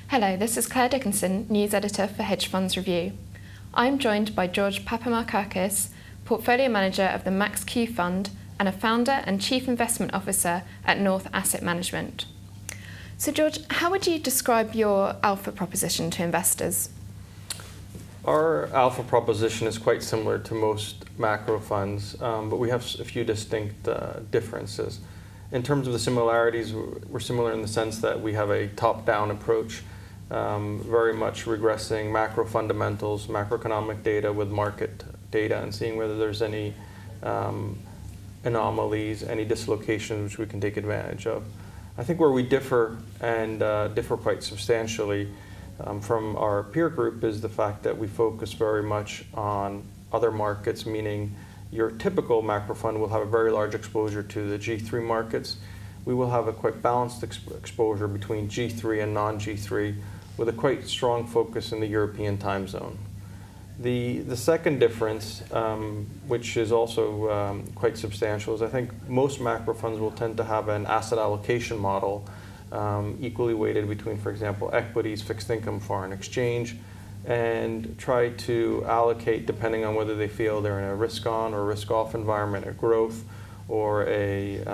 Hello, this is Claire Dickinson, News Editor for Hedge Funds Review. I'm joined by Giorgio Papa, Portfolio Manager of the Max-Q Fund and a Founder and Chief Investment Officer at North Asset Management. So George, how would you describe your alpha proposition to investors? Our alpha proposition is quite similar to most macro funds, but we have a few distinct differences. In terms of the similarities, we're similar in the sense that we have a top-down approach, very much regressing macro fundamentals, macroeconomic data with market data and seeing whether there's any anomalies, any dislocations which we can take advantage of. I think where we differ, and differ quite substantially from our peer group, is the fact that we focus very much on other markets, meaning your typical macro fund will have a very large exposure to the G3 markets. We will have a quite balanced exposure between G3 and non-G3 with a quite strong focus in the European time zone. The second difference, which is also quite substantial, is I think most macro funds will tend to have an asset allocation model equally weighted between, for example, equities, fixed income, foreign exchange, and try to allocate depending on whether they feel they're in a risk-on or risk-off environment, a growth or a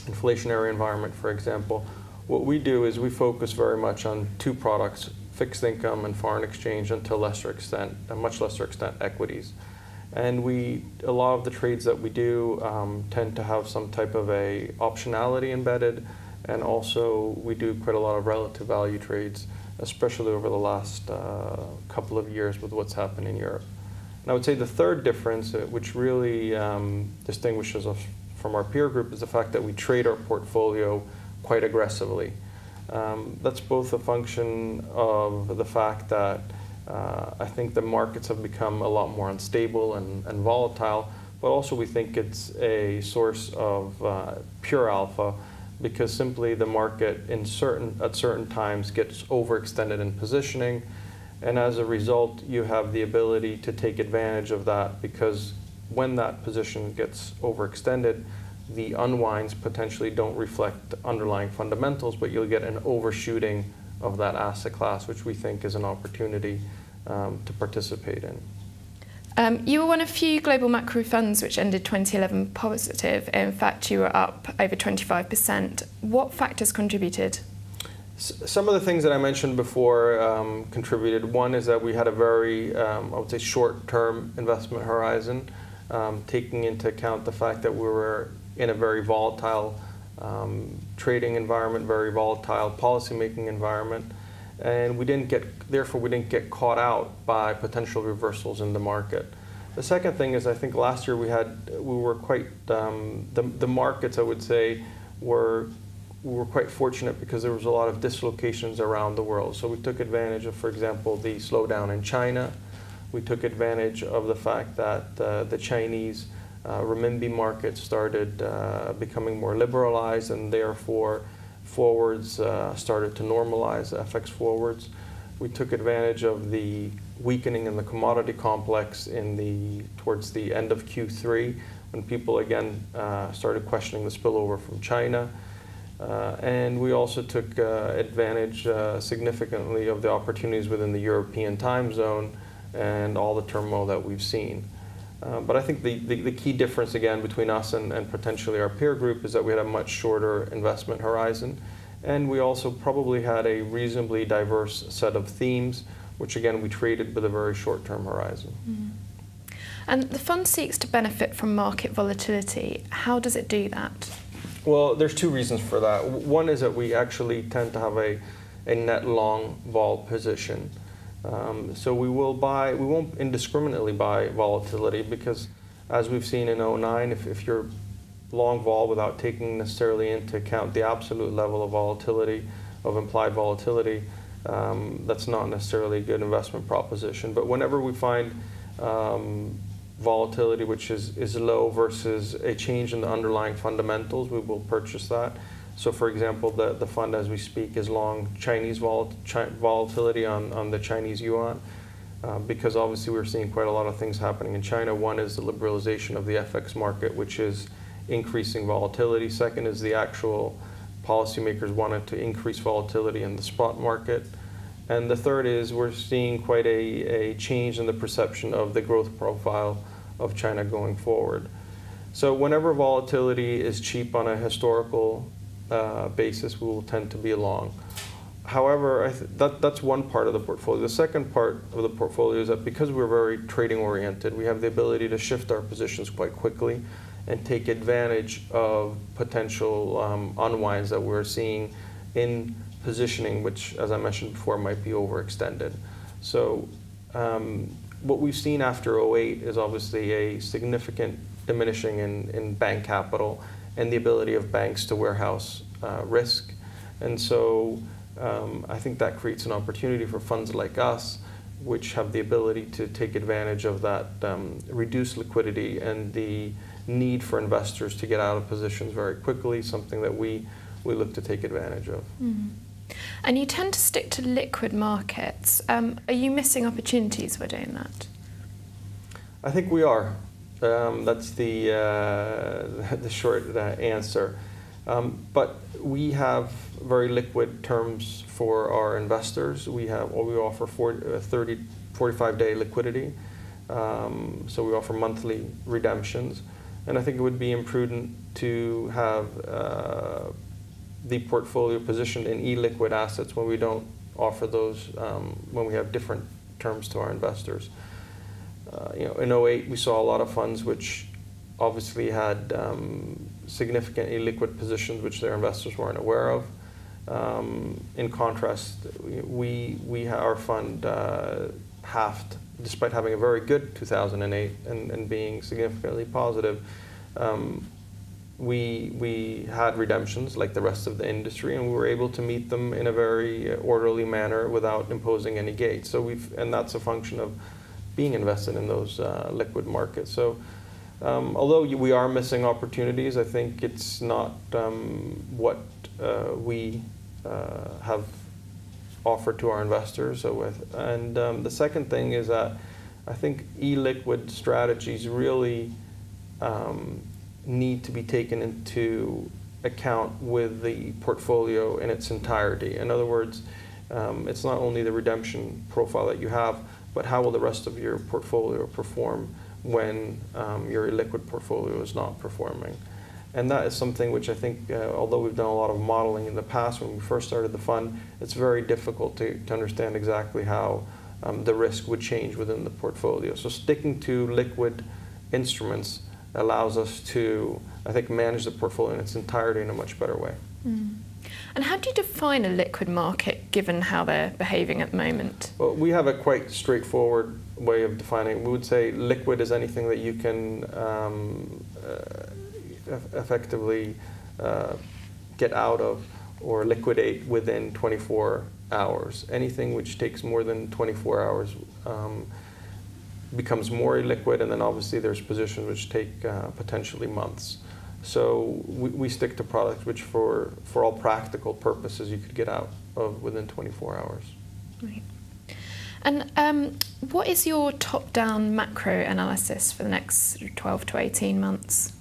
inflationary environment, for example. What we do is we focus very much on two products, fixed income and foreign exchange, and to a much lesser extent, equities. And a lot of the trades that we do tend to have some type of a optionality embedded, and also we do quite a lot of relative value trades, especially over the last couple of years with what's happened in Europe. And I would say the third difference, which really distinguishes us from our peer group, is the fact that we trade our portfolio quite aggressively. That's both a function of the fact that I think the markets have become a lot more unstable and volatile, but also we think it's a source of pure alpha, because simply the market at certain times gets overextended in positioning, and as a result you have the ability to take advantage of that, because when that position gets overextended, the unwinds potentially don't reflect underlying fundamentals, but you'll get an overshooting of that asset class, which we think is an opportunity to participate in. You were one of few global macro funds which ended 2011 positive. In fact, you were up over 25%. What factors contributed? Some of the things that I mentioned before contributed. One is that we had a very, I would say, short-term investment horizon, taking into account the fact that we were in a very volatile trading environment, very volatile policy-making environment, and therefore we didn't get caught out by potential reversals in the market. The second thing is, I think last year we were quite the markets, I would say, we were quite fortunate because there was a lot of dislocations around the world. So we took advantage of, for example, the slowdown in China. We took advantage of the fact that the Chinese renminbi market started becoming more liberalized, and therefore forwards started to normalize, FX forwards. We took advantage of the weakening in the commodity complex towards the end of Q3, when people again started questioning the spillover from China. And we also took advantage significantly of the opportunities within the European time zone and all the turmoil that we've seen. But I think the key difference, again, between us and potentially our peer group is that we had a much shorter investment horizon. And we also probably had a reasonably diverse set of themes, which, again, we traded with a very short-term horizon. Mm-hmm. And the fund seeks to benefit from market volatility. How does it do that? Well, there's two reasons for that. One is that we actually tend to have a net long vol position. So we won't indiscriminately buy volatility, because as we've seen in 2009, if you're long vol without taking necessarily into account the absolute level of volatility, of implied volatility, that's not necessarily a good investment proposition. But whenever we find volatility which is low versus a change in the underlying fundamentals, we will purchase that. So for example, the fund as we speak is long Chinese volatility on the Chinese yuan, because obviously we're seeing quite a lot of things happening in China. One is the liberalization of the FX market, which is increasing volatility. Second is the actual policymakers wanted to increase volatility in the spot market. And the third is we're seeing quite a change in the perception of the growth profile of China going forward. So whenever volatility is cheap on a historical basis, we will tend to be long. However, that's one part of the portfolio. The second part of the portfolio is that because we're very trading oriented, we have the ability to shift our positions quite quickly and take advantage of potential unwinds that we're seeing in positioning, which, as I mentioned before, might be overextended. So what we've seen after 2008 is obviously a significant diminishing in bank capital and the ability of banks to warehouse risk. And so I think that creates an opportunity for funds like us, which have the ability to take advantage of that reduced liquidity and the need for investors to get out of positions very quickly, something that we look to take advantage of. Mm. And you tend to stick to liquid markets. Are you missing opportunities for doing that? I think we are. That's the short answer. But we have very liquid terms for our investors. We offer 45-day liquidity. So we offer monthly redemptions. And I think it would be imprudent to have the portfolio positioned in illiquid assets when we don't offer those, when we have different terms to our investors. In 2008, we saw a lot of funds which obviously had significant illiquid positions which their investors weren't aware of. In contrast, our fund halved, despite having a very good 2008 and being significantly positive. We had redemptions like the rest of the industry, and we were able to meet them in a very orderly manner without imposing any gates. So and that's a function of being invested in those liquid markets. So although we are missing opportunities, I think it's not what we have offered to our investors. The second thing is that I think illiquid strategies really need to be taken into account with the portfolio in its entirety. In other words, it's not only the redemption profile that you have, but how will the rest of your portfolio perform when your illiquid portfolio is not performing. And that is something which I think, although we've done a lot of modeling in the past when we first started the fund, it's very difficult to understand exactly how the risk would change within the portfolio. So sticking to liquid instruments allows us to, I think, manage the portfolio in its entirety in a much better way. Mm. And how do you define a liquid market, given how they're behaving at the moment? Well, we have a quite straightforward way of defining it. We would say liquid is anything that you can effectively get out of or liquidate within 24 hours. Anything which takes more than 24 hours becomes more illiquid, and then obviously there's positions which take potentially months. So we stick to products which for all practical purposes you could get out of within 24 hours. Right. And what is your top-down macro analysis for the next 12 to 18 months?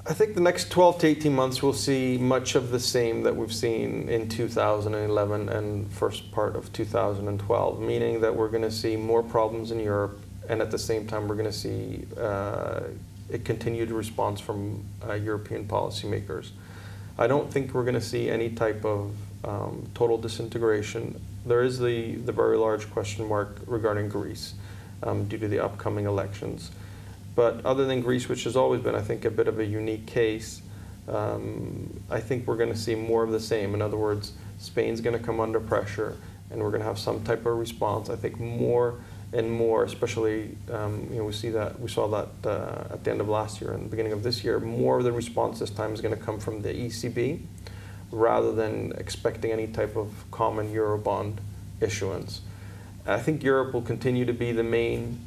I think the next 12 to 18 months we'll see much of the same that we've seen in 2011 and first part of 2012, meaning that we're going to see more problems in Europe, and at the same time we're going to see a continued response from European policymakers. I don't think we're going to see any type of total disintegration. There is the very large question mark regarding Greece due to the upcoming elections. But other than Greece, which has always been, I think, a bit of a unique case, I think we're going to see more of the same. In other words, Spain's going to come under pressure, and we're going to have some type of response. I think more and more, especially, we saw that at the end of last year and the beginning of this year, more of the response this time is going to come from the ECB, rather than expecting any type of common Eurobond issuance. I think Europe will continue to be the main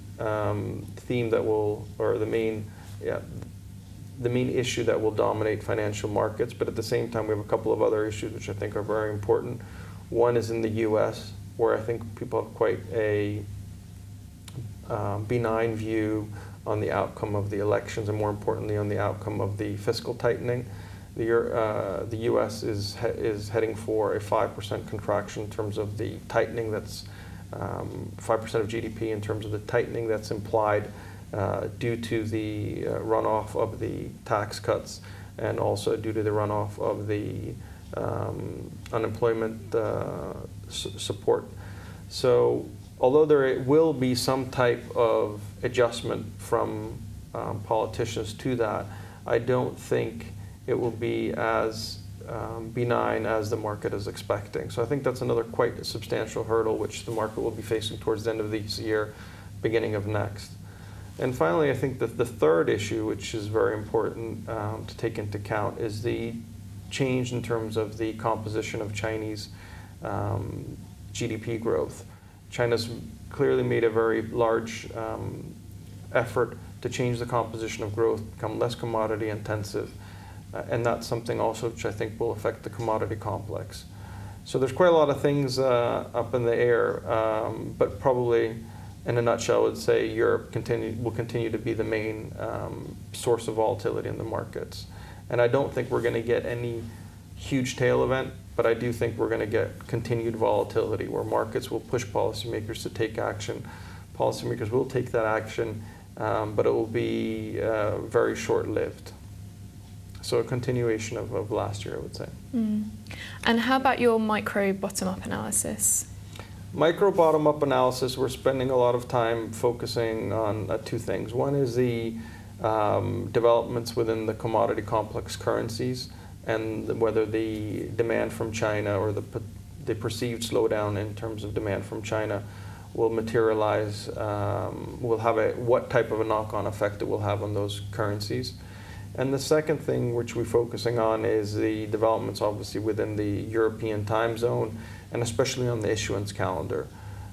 theme that will, or the main issue that will dominate financial markets. But at the same time, we have a couple of other issues which I think are very important. One is in the U.S., where I think people have quite a benign view on the outcome of the elections, and more importantly on the outcome of the fiscal tightening. The U.S. is heading for a 5% contraction in terms of the tightening that's 5% of GDP in terms of the tightening that's implied due to the runoff of the tax cuts and also due to the runoff of the unemployment support. So although there will be some type of adjustment from politicians to that, I don't think it will be as benign as the market is expecting. So I think that's another quite substantial hurdle which the market will be facing towards the end of this year, beginning of next. And finally, I think that the third issue, which is very important to take into account, is the change in terms of the composition of Chinese GDP growth. China's clearly made a very large effort to change the composition of growth, become less commodity intensive, and that's something also which I think will affect the commodity complex. So there's quite a lot of things up in the air, but probably in a nutshell, I would say Europe will continue to be the main source of volatility in the markets. And I don't think we're going to get any huge tail event, but I do think we're going to get continued volatility where markets will push policymakers to take action. Policymakers will take that action, but it will be very short-lived. So a continuation of last year, I would say. Mm. And how about your micro bottom-up analysis? Micro bottom-up analysis, we're spending a lot of time focusing on two things. One is the developments within the commodity complex currencies and whether the demand from China or the perceived slowdown in terms of demand from China will materialize, what type of a knock-on effect it will have on those currencies. And the second thing which we're focusing on is the developments obviously within the European time zone and especially on the issuance calendar.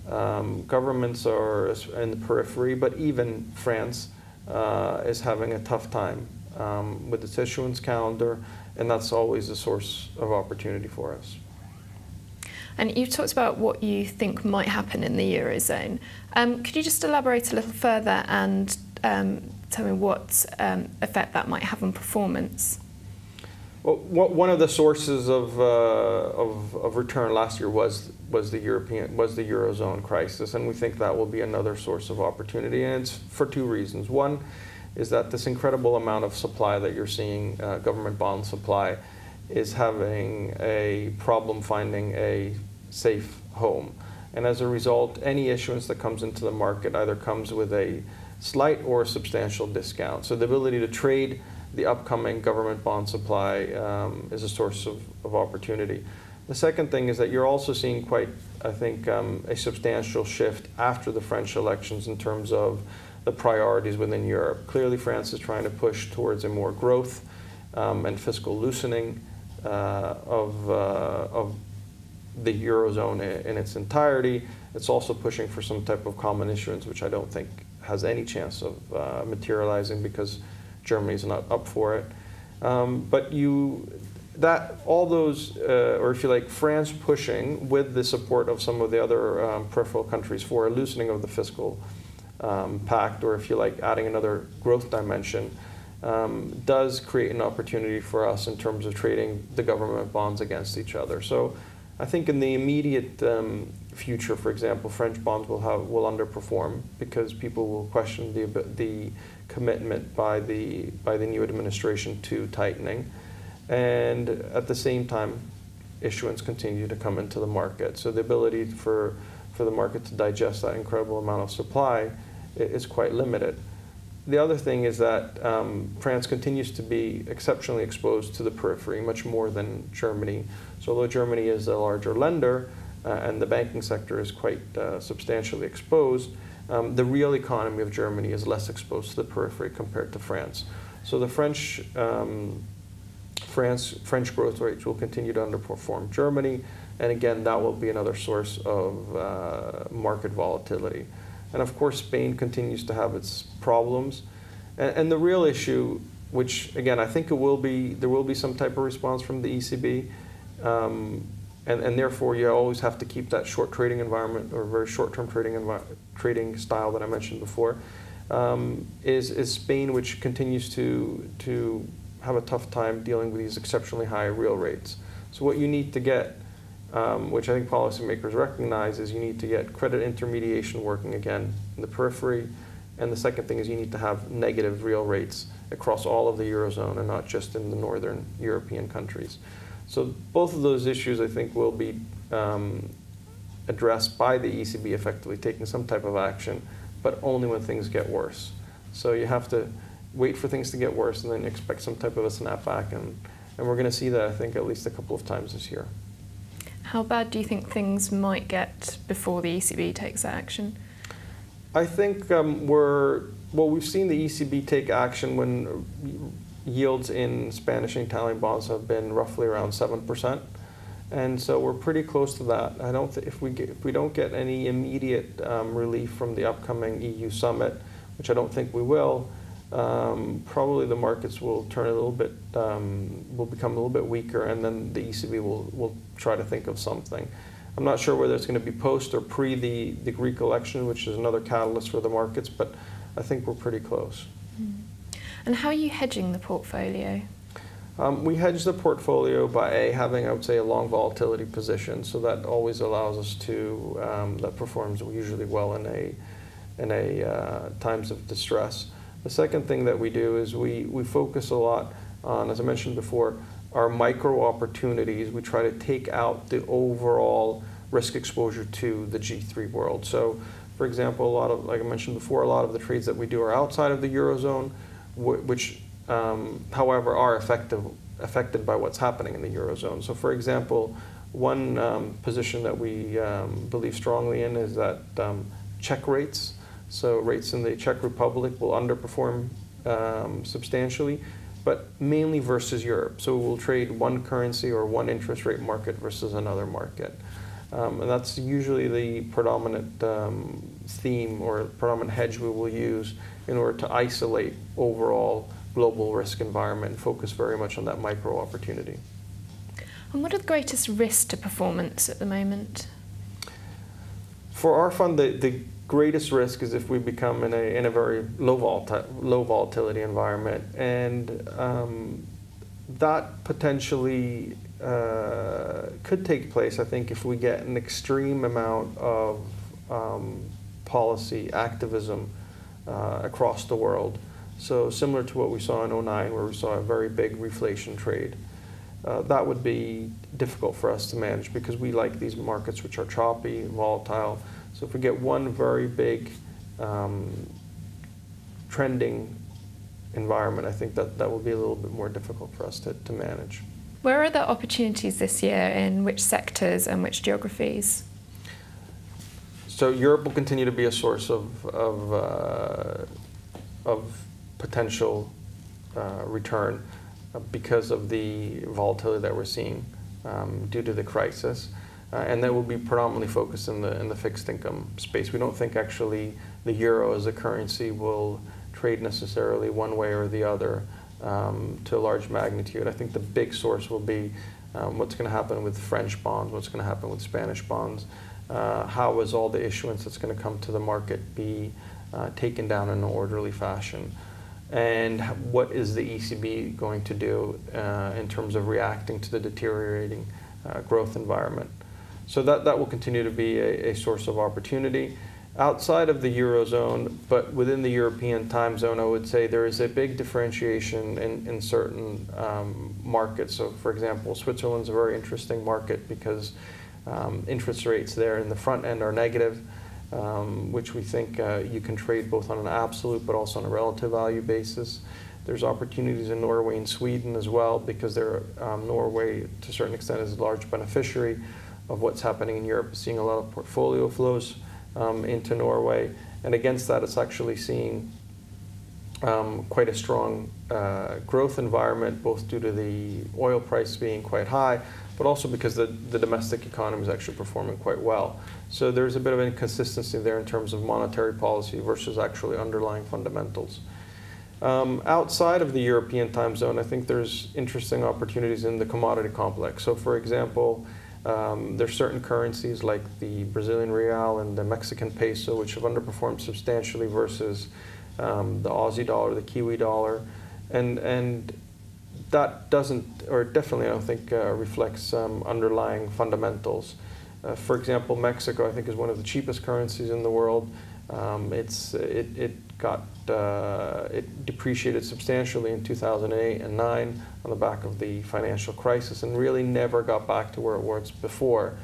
Governments are in the periphery, but even France is having a tough time with its issuance calendar, and that's always a source of opportunity for us. And you've talked about what you think might happen in the Eurozone. Could you just elaborate a little further and tell me what effect that might have on performance? Well, one of the sources of return last year was the Eurozone crisis, and we think that will be another source of opportunity, and it's for two reasons. One is that this incredible amount of supply that you're seeing, government bond supply, is having a problem finding a safe home, and as a result, any issuance that comes into the market either comes with a slight or substantial discount. So the ability to trade the upcoming government bond supply is a source of opportunity. The second thing is that you're also seeing quite, I think, a substantial shift after the French elections in terms of the priorities within Europe. Clearly, France is trying to push towards a more growth and fiscal loosening of the Eurozone in its entirety. It's also pushing for some type of common issuance, which I don't think has any chance of materializing because Germany's not up for it. But all those, or if you like, France pushing with the support of some of the other peripheral countries for a loosening of the fiscal pact, or if you like, adding another growth dimension, does create an opportunity for us in terms of trading the government bonds against each other. So I think in the immediate future, for example, French bonds will underperform because people will question the commitment by the new administration to tightening, and at the same time, issuance continue to come into the market. So the ability for the market to digest that incredible amount of supply is quite limited. The other thing is that France continues to be exceptionally exposed to the periphery, much more than Germany. So although Germany is a larger lender and the banking sector is quite substantially exposed, the real economy of Germany is less exposed to the periphery compared to France. So the French growth rates will continue to underperform Germany, and again, that will be another source of market volatility. And of course, Spain continues to have its problems. And the real issue, which again, I think there will be some type of response from the ECB, and therefore you always have to keep that short trading environment or very short-term trading style that I mentioned before, is Spain, which continues to have a tough time dealing with these exceptionally high real rates. So what you need to get, which I think policymakers recognize, is you need to get credit intermediation working again in the periphery. And the second thing is you need to have negative real rates across all of the Eurozone and not just in the northern European countries. So both of those issues, I think, will be addressed by the ECB effectively taking some type of action, but only when things get worse. So you have to wait for things to get worse and then expect some type of a snapback. And we're going to see that, I think, at least a couple of times this year. How bad do you think things might get before the ECB takes that action? I think we've seen the ECB take action when yields in Spanish and Italian bonds have been roughly around 7%. And so we're pretty close to that. I don't if we don't get any immediate relief from the upcoming EU summit, which I don't think we will, probably the markets will turn a little bit, will become a little bit weaker, and then the ECB will try to think of something. I'm not sure whether it's going to be post or pre the Greek election, which is another catalyst for the markets, but I think we're pretty close. And how are you hedging the portfolio? We hedge the portfolio by having, I would say, a long volatility position, so that always allows us to, that performs usually well in times of distress. The second thing that we do is we focus a lot on, as I mentioned before, our micro opportunities. We try to take out the overall risk exposure to the G3 world. So, for example, like I mentioned before, a lot of the trades that we do are outside of the Eurozone, which, however, are affected by what's happening in the Eurozone. So, for example, one position that we believe strongly in is that Czech rates, so rates in the Czech Republic, will underperform substantially, but mainly versus Europe. So we'll trade one currency or one interest rate market versus another market. And that's usually the predominant theme or predominant hedge we will use in order to isolate overall global risk environment and focus very much on that micro opportunity. And what are the greatest risks to performance at the moment? For our fund, the greatest risk is if we become in a very low volatility environment, and that potentially could take place, I think, if we get an extreme amount of policy activism across the world. So similar to what we saw in 2009, where we saw a very big reflation trade. That would be difficult for us to manage because we like these markets which are choppy, volatile. So if we get one very big trending environment, I think that will be a little bit more difficult for us to manage. Where are the opportunities this year, in which sectors and which geographies? So Europe will continue to be a source of potential return because of the volatility that we're seeing due to the crisis. And that will be predominantly focused in the fixed income space. We don't think actually the euro as a currency will trade necessarily one way or the other to a large magnitude. I think the big source will be what's going to happen with French bonds, what's going to happen with Spanish bonds, how is all the issuance that's going to come to the market be taken down in an orderly fashion, and what is the ECB going to do in terms of reacting to the deteriorating growth environment. So that will continue to be a source of opportunity. Outside of the Eurozone, but within the European time zone, I would say there is a big differentiation in certain markets. So for example, Switzerland's a very interesting market because interest rates there in the front end are negative, which we think you can trade both on an absolute but also on a relative value basis. There's opportunities in Norway and Sweden as well because Norway, to a certain extent, is a large beneficiary of what's happening in Europe, seeing a lot of portfolio flows into Norway. And against that, it's actually seeing quite a strong growth environment, both due to the oil price being quite high, but also because the domestic economy is actually performing quite well. So there's a bit of inconsistency there in terms of monetary policy versus actually underlying fundamentals. Outside of the European time zone, I think there's interesting opportunities in the commodity complex. So for example, there's certain currencies like the Brazilian real and the Mexican peso which have underperformed substantially versus the Aussie dollar, the Kiwi dollar, and that doesn't, or definitely I don't think reflects underlying fundamentals. For example, Mexico, I think, is one of the cheapest currencies in the world. It depreciated substantially in 2008 and 2009 on the back of the financial crisis, and really never got back to where it was before.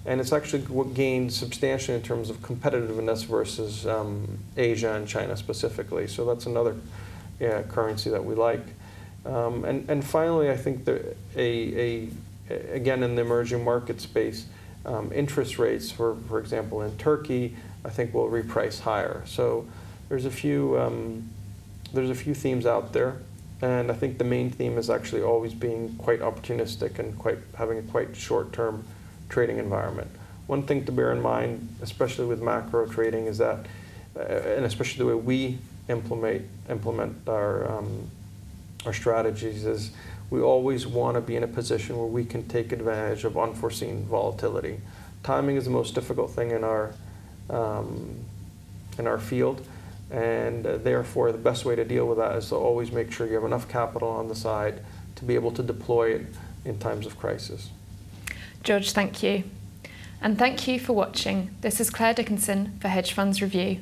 And it's actually gained substantially in terms of competitiveness versus Asia and China specifically. So that's another currency that we like. And finally, I think that again, in the emerging market space, interest rates, for example, in Turkey, I think will reprice higher. So there's a few themes out there, and I think the main theme is actually always being quite opportunistic and having a quite short-term trading environment. One thing to bear in mind, especially with macro trading, is that, and especially the way we implement our strategies, is we always want to be in a position where we can take advantage of unforeseen volatility. Timing is the most difficult thing in our field, and therefore the best way to deal with that is to always make sure you have enough capital on the side to be able to deploy it in times of crisis. George, thank you. And thank you for watching. This is Claire Dickinson for Hedge Funds Review.